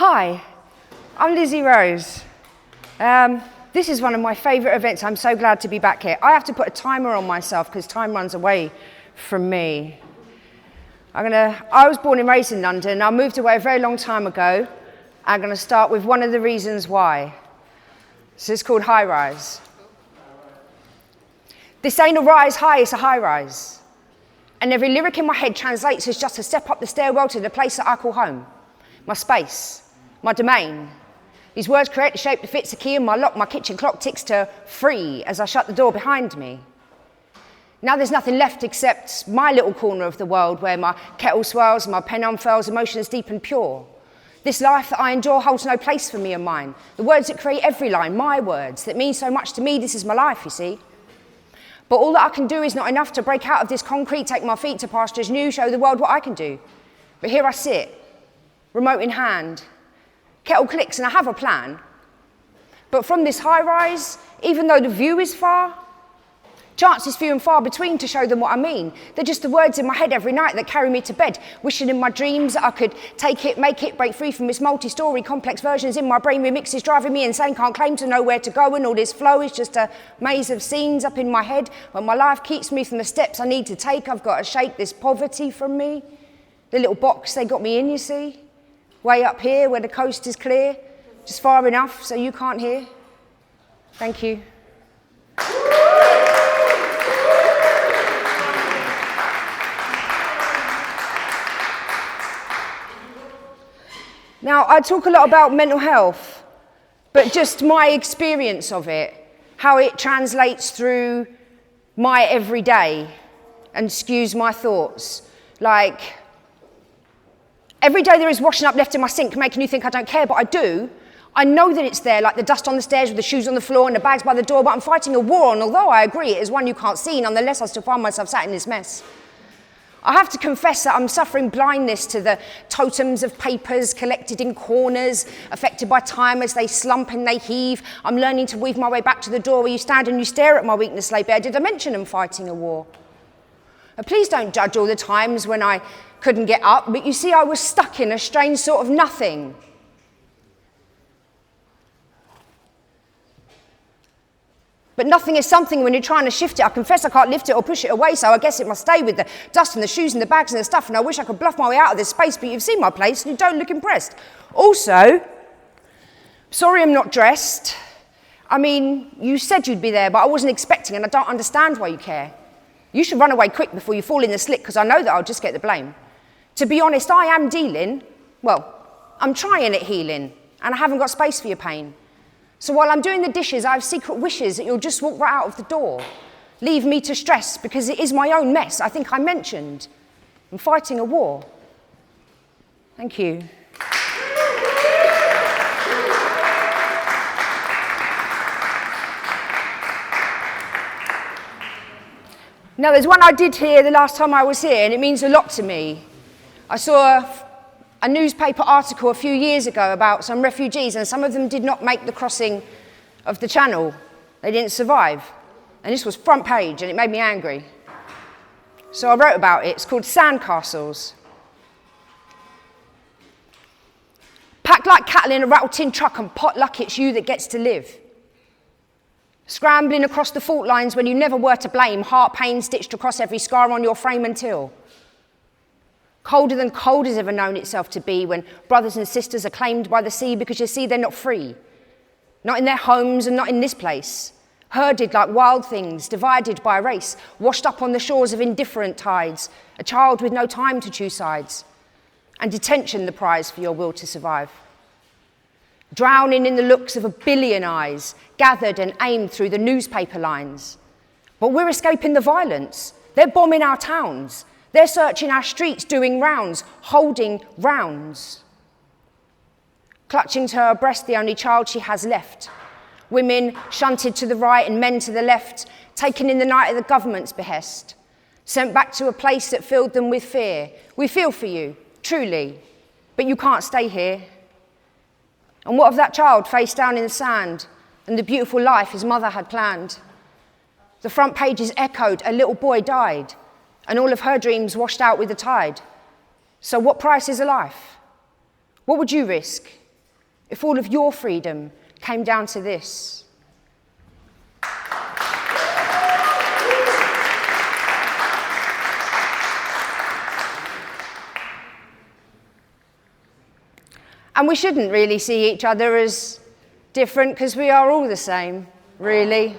Hi, I'm Lizzie Rose. This is one of my favourite events. I'm so glad to be back here. I have to put a timer on myself because time runs away from me. I was born and raised in London. I moved away a very long time ago. I'm going to start with one of the reasons why. So it's called High Rise. This ain't a rise high, it's a high rise. And every lyric in my head translates as just a step up the stairwell to the place that I call home. My space, my domain. These words create the shape that fits the key in my lock. My kitchen clock ticks to 3 as I shut the door behind me. Now there's nothing left except my little corner of the world where my kettle swirls and my pen unfurls, emotions deep and pure. This life that I endure holds no place for me and mine. The words that create every line, my words, that mean so much to me, this is my life, you see. But all that I can do is not enough to break out of this concrete, take my feet to pastures new, show the world what I can do. But here I sit, remote in hand. Kettle clicks and I have a plan. But from this high rise, even though the view is far, chances few and far between to show them what I mean. They're just the words in my head every night that carry me to bed, wishing in my dreams that I could take it, make it, break free from this multi-story complex versions in my brain remixes driving me insane, can't claim to know where to go, and all this flow is just a maze of scenes up in my head. When my life keeps me from the steps I need to take, I've got to shake this poverty from me. The little box they got me in, you see, way up here where the coast is clear, just far enough so you can't hear. Thank you. Now, I talk a lot about mental health, but just my experience of it, how it translates through my everyday and skews my thoughts. Like, every day there is washing up left in my sink, making you think I don't care, but I do. I know that it's there, like the dust on the stairs with the shoes on the floor and the bags by the door, but I'm fighting a war, and although I agree it is one you can't see, nonetheless I still find myself sat in this mess. I have to confess that I'm suffering blindness to the totems of papers collected in corners, affected by time as they slump and they heave. I'm learning to weave my way back to the door where you stand and you stare at my weakness laid bare. Did I mention I'm fighting a war? Please don't judge all the times when I couldn't get up, but you see I was stuck in a strange sort of nothing. But nothing is something when you're trying to shift it. I confess I can't lift it or push it away, so I guess it must stay with the dust and the shoes and the bags and the stuff, and I wish I could bluff my way out of this space, but you've seen my place and you don't look impressed. Also, sorry I'm not dressed. I mean, you said you'd be there, but I wasn't expecting, and I don't understand why you care. You should run away quick before you fall in the slick, because I know that I'll just get the blame. To be honest, I am dealing, I'm trying at healing, and I haven't got space for your pain. So while I'm doing the dishes, I have secret wishes that you'll just walk right out of the door. Leave me to stress, because it is my own mess. I think I mentioned I'm fighting a war. Thank you. Now, there's one I did here the last time I was here, and it means a lot to me. I saw a newspaper article a few years ago about some refugees, and some of them did not make the crossing of the channel. They didn't survive. And this was front page, and it made me angry. So I wrote about it. It's called Sandcastles. Packed like cattle in a rattle-tin truck, and pot luck it's you that gets to live. Scrambling across the fault lines when you never were to blame, heart pain stitched across every scar on your frame until colder than cold has ever known itself to be, when brothers and sisters are claimed by the sea because you see they're not free. Not in their homes and not in this place. Herded like wild things, divided by race, washed up on the shores of indifferent tides, a child with no time to choose sides, and detention the prize for your will to survive. Drowning in the looks of a billion eyes, gathered and aimed through the newspaper lines. But we're escaping the violence. They're bombing our towns. They're searching our streets, doing rounds, holding rounds. Clutching to her breast the only child she has left. Women shunted to the right and men to the left, taken in the night at the government's behest. Sent back to a place that filled them with fear. We feel for you, truly, but you can't stay here. And what of that child face down in the sand and the beautiful life his mother had planned? The front pages echoed, a little boy died, and all of her dreams washed out with the tide. So what price is a life? What would you risk if all of your freedom came down to this? And we shouldn't really see each other as different because we are all the same, really.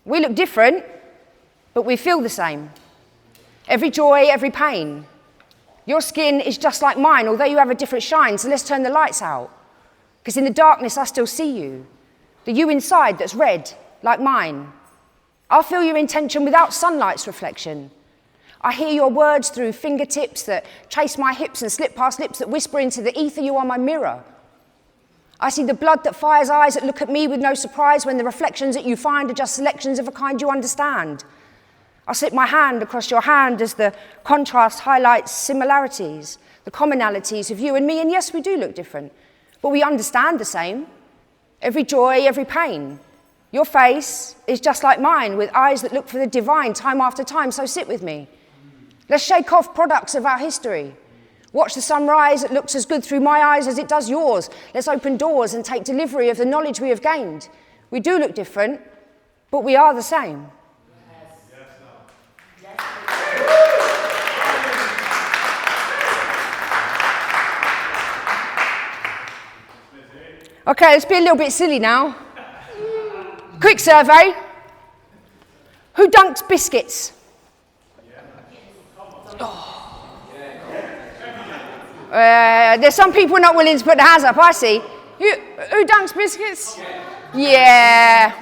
We look different, but we feel the same. Every joy, every pain. Your skin is just like mine, although you have a different shine, so let's turn the lights out. Because in the darkness, I still see you. The you inside that's red, like mine. I'll feel your intention without sunlight's reflection. I hear your words through fingertips that chase my hips and slip past lips that whisper into the ether. You are my mirror. I see the blood that fires eyes that look at me with no surprise when the reflections that you find are just selections of a kind you understand. I slip my hand across your hand as the contrast highlights similarities, the commonalities of you and me. And yes, we do look different, but we understand the same. Every joy, every pain. Your face is just like mine, with eyes that look for the divine time after time, so sit with me. Let's shake off products of our history. Watch the sunrise that looks as good through my eyes as it does yours. Let's open doors and take delivery of the knowledge we have gained. We do look different, but we are the same. Okay, let's be a little bit silly now. Quick survey. Who dunks biscuits? There's some people not willing to put their hands up, I see. Who dunks biscuits? Yeah,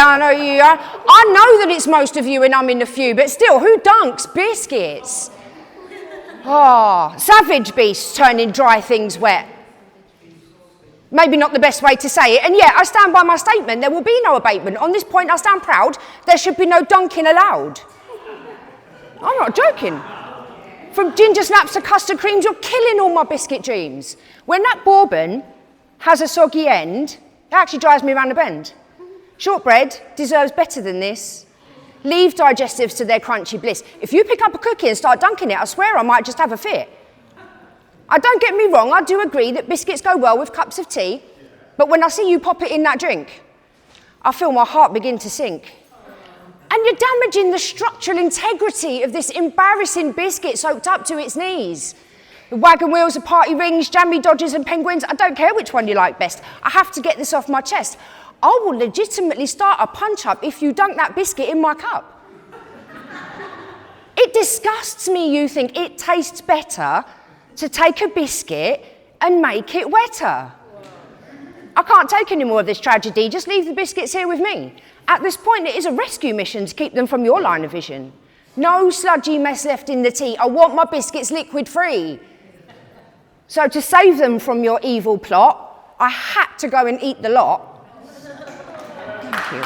I know you are. I know that it's most of you and I'm in the few, but still, who dunks biscuits? Oh, savage beasts turning dry things wet. Maybe not the best way to say it, and yet I stand by my statement. There will be no abatement. On this point, I stand proud. There should be no dunking allowed. I'm not joking. From ginger snaps to custard creams, you're killing all my biscuit dreams. When that bourbon has a soggy end, it actually drives me around the bend. Shortbread deserves better than this. Leave digestives to their crunchy bliss. If you pick up a cookie and start dunking it, I swear I might just have a fit. Don't get me wrong, I do agree that biscuits go well with cups of tea, but when I see you pop it in that drink, I feel my heart begin to sink. And you're damaging the structural integrity of this embarrassing biscuit soaked up to its knees. The wagon wheels, the party rings, jammy dodgers and penguins, I don't care which one you like best. I have to get this off my chest. I will legitimately start a punch-up if you dunk that biscuit in my cup. It disgusts me you think it tastes better to take a biscuit and make it wetter. I can't take any more of this tragedy, just leave the biscuits here with me. At this point, it is a rescue mission to keep them from your line of vision. No sludgy mess left in the tea, I want my biscuits liquid-free. So to save them from your evil plot, I had to go and eat the lot. Thank you.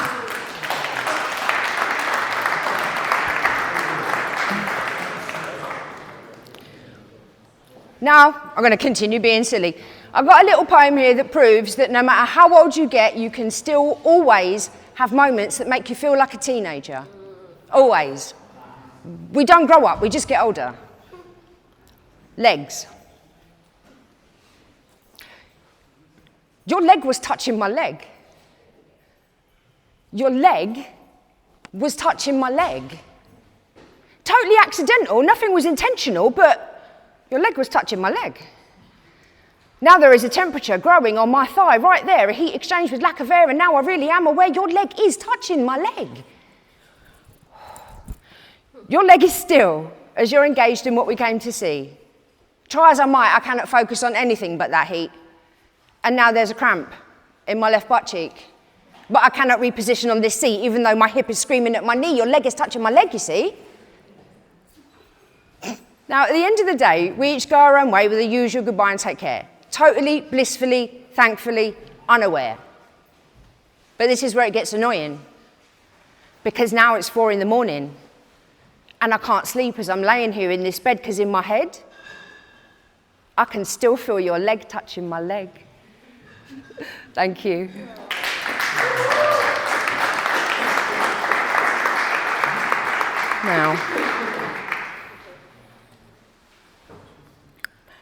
Now, I'm going to continue being silly. I've got a little poem here that proves that no matter how old you get, you can still always have moments that make you feel like a teenager. Always. We don't grow up, we just get older. Legs. Your leg was touching my leg. Your leg was touching my leg. Totally accidental, nothing was intentional, but your leg was touching my leg. Now there is a temperature growing on my thigh right there, a heat exchange with lack of air, and now I really am aware your leg is touching my leg. Your leg is still as you're engaged in what we came to see. Try as I might, I cannot focus on anything but that heat. And now there's a cramp in my left butt cheek. But I cannot reposition on this seat, even though my hip is screaming at my knee. Your leg is touching my leg, you see. Now, at the end of the day, we each go our own way with the usual goodbye and take care. Totally, blissfully, thankfully, unaware. But this is where it gets annoying. Because now it's 4 a.m. and I can't sleep as I'm laying here in this bed, because in my head, I can still feel your leg touching my leg. Thank you.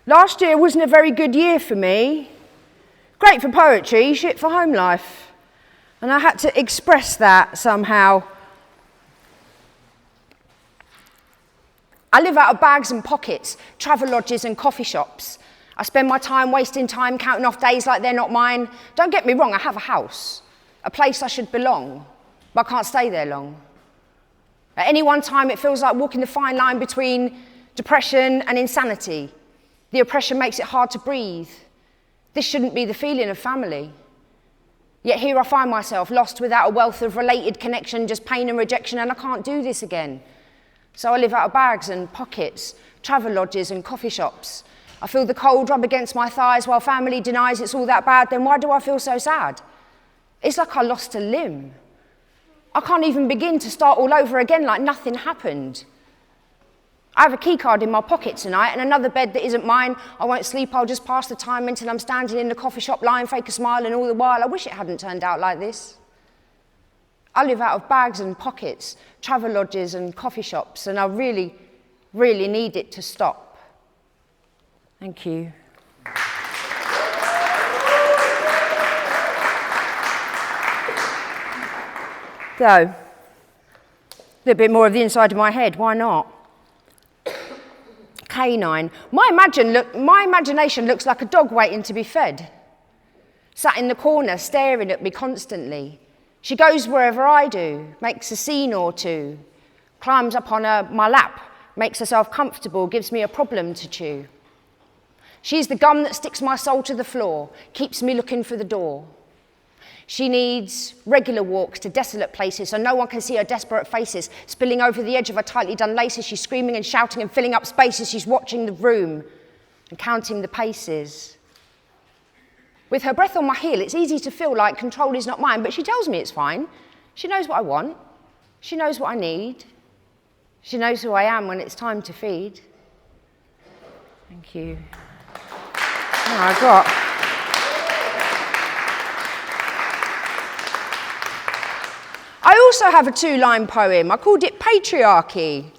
Now, Last year wasn't a very good year for me. Great for poetry, shit for home life. And I had to express that somehow. I live out of bags and pockets, travel lodges and coffee shops. I spend my time wasting time counting off days like they're not mine. Don't get me wrong, I have a house, a place I should belong, but I can't stay there long. At any one time, it feels like walking the fine line between depression and insanity. The oppression makes it hard to breathe. This shouldn't be the feeling of family. Yet here I find myself, lost without a wealth of related connection, just pain and rejection, and I can't do this again. So I live out of bags and pockets, travel lodges and coffee shops. I feel the cold rub against my thighs while family denies it's all that bad. Then why do I feel so sad? It's like I lost a limb. I can't even begin to start all over again like nothing happened. I have a key card in my pocket tonight and another bed that isn't mine. I won't sleep, I'll just pass the time until I'm standing in the coffee shop lying fake a smile, and all the while I wish it hadn't turned out like this. I live out of bags and pockets, travel lodges and coffee shops, and I really, really need it to stop. Thank you. So, a little bit more of the inside of my head, why not? Canine. My imagination looks like a dog waiting to be fed. Sat in the corner, staring at me constantly. She goes wherever I do, makes a scene or two, climbs up on my lap, makes herself comfortable, gives me a problem to chew. She's the gum that sticks my soul to the floor, keeps me looking for the door. She needs regular walks to desolate places so no one can see her desperate faces, spilling over the edge of her tightly done laces. She's screaming and shouting and filling up spaces. She's watching the room and counting the paces. With her breath on my heel, it's easy to feel like control is not mine, but she tells me it's fine. She knows what I want. She knows what I need. She knows who I am when it's time to feed. Thank you. Oh, I also have a 2-line poem. I called it Patriarchy.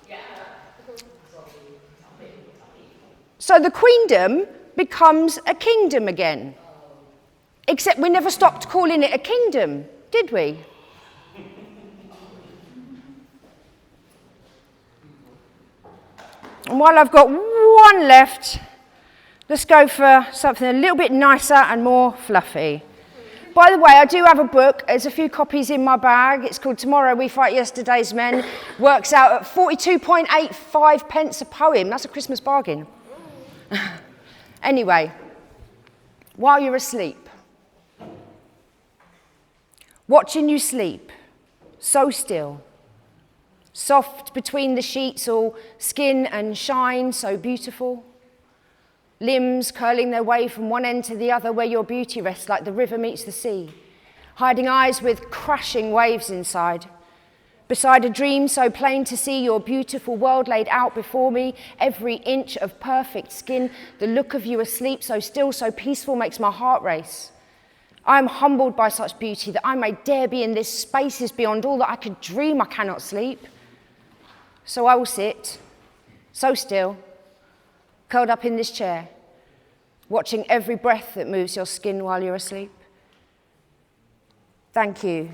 So the queendom becomes a kingdom again. Except we never stopped calling it a kingdom, did we? And while I've got one left, let's go for something a little bit nicer and more fluffy. By the way, I do have a book. There's a few copies in my bag. It's called Tomorrow We Fight Yesterday's Men. Works out at 42.85 pence a poem. That's a Christmas bargain. Anyway, while you're asleep, watching you sleep, so still, soft between the sheets, all skin and shine, so beautiful. Limbs curling their way from one end to the other where your beauty rests like the river meets the sea. Hiding eyes with crashing waves inside. Beside a dream so plain to see, your beautiful world laid out before me. Every inch of perfect skin, the look of you asleep, so still, so peaceful, makes my heart race. I am humbled by such beauty that I may dare be in this spaces beyond all that I could dream. I cannot sleep. So I will sit, so still, curled up in this chair, watching every breath that moves your skin while you're asleep. Thank you.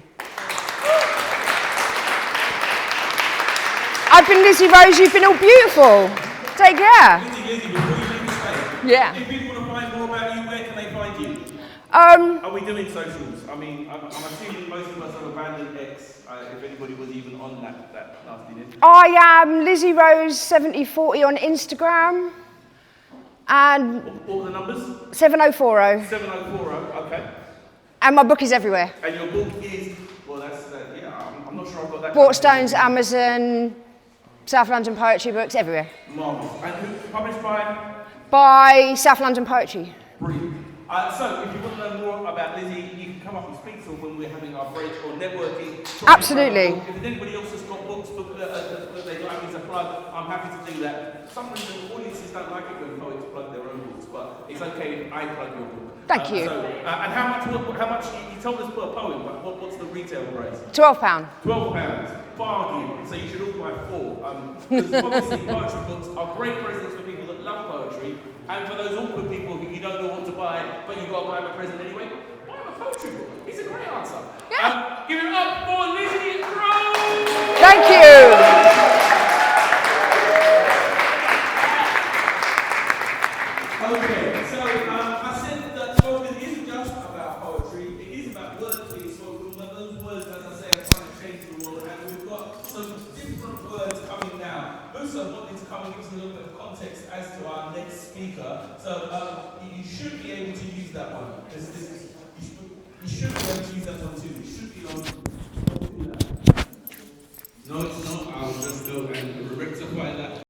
I've been Lizzie Rose, you've been all beautiful. Take care. Lizzie, before you leave the stage, yeah. If people want to find more about you, where can they find you? Are we doing socials? I mean, I'm assuming most of us have abandoned X, if anybody was even on that nastiness. I am Lizzie Rose 7040 on Instagram. And what were the numbers? 7040. 7040, okay. And my book is everywhere. And your book is, well, that's, I'm not sure I've got that. Waterstones, Amazon, South London Poetry Books, everywhere. Marvellous. And who published by? By South London Poetry. Brilliant. So, if you want to know more about Lizzie, you can come up and speak to them when we're having our break or networking. Absolutely. If there's anybody else that's got books that they'd like me to plug, I'm happy to do that. For some reason, audiences don't like it when poets plug their own books, but it's okay if I plug your book. Thank you. And how much you told us per poem, but what's the retail price? £12. £12. bargain. So you should all buy 4. Because obviously poetry books are great presents for people that love poetry, and for those awkward people who you don't know what to buy, but you've got to buy them a present anyway, buy them a poetry book. It's a great answer. Yeah. Give it up for Lizzie Rose! Thank you. Okay, so I said that spoken isn't just about poetry, it is about words being spoken, but those words, as I say, are trying to change the world, and we've got some different words coming now. Musa wanted to come and give us a little bit of context as to our next speaker, so you should be able to use that one. You should be able to use that one too. It should be on. No, it's not. I'll just go and rectify that.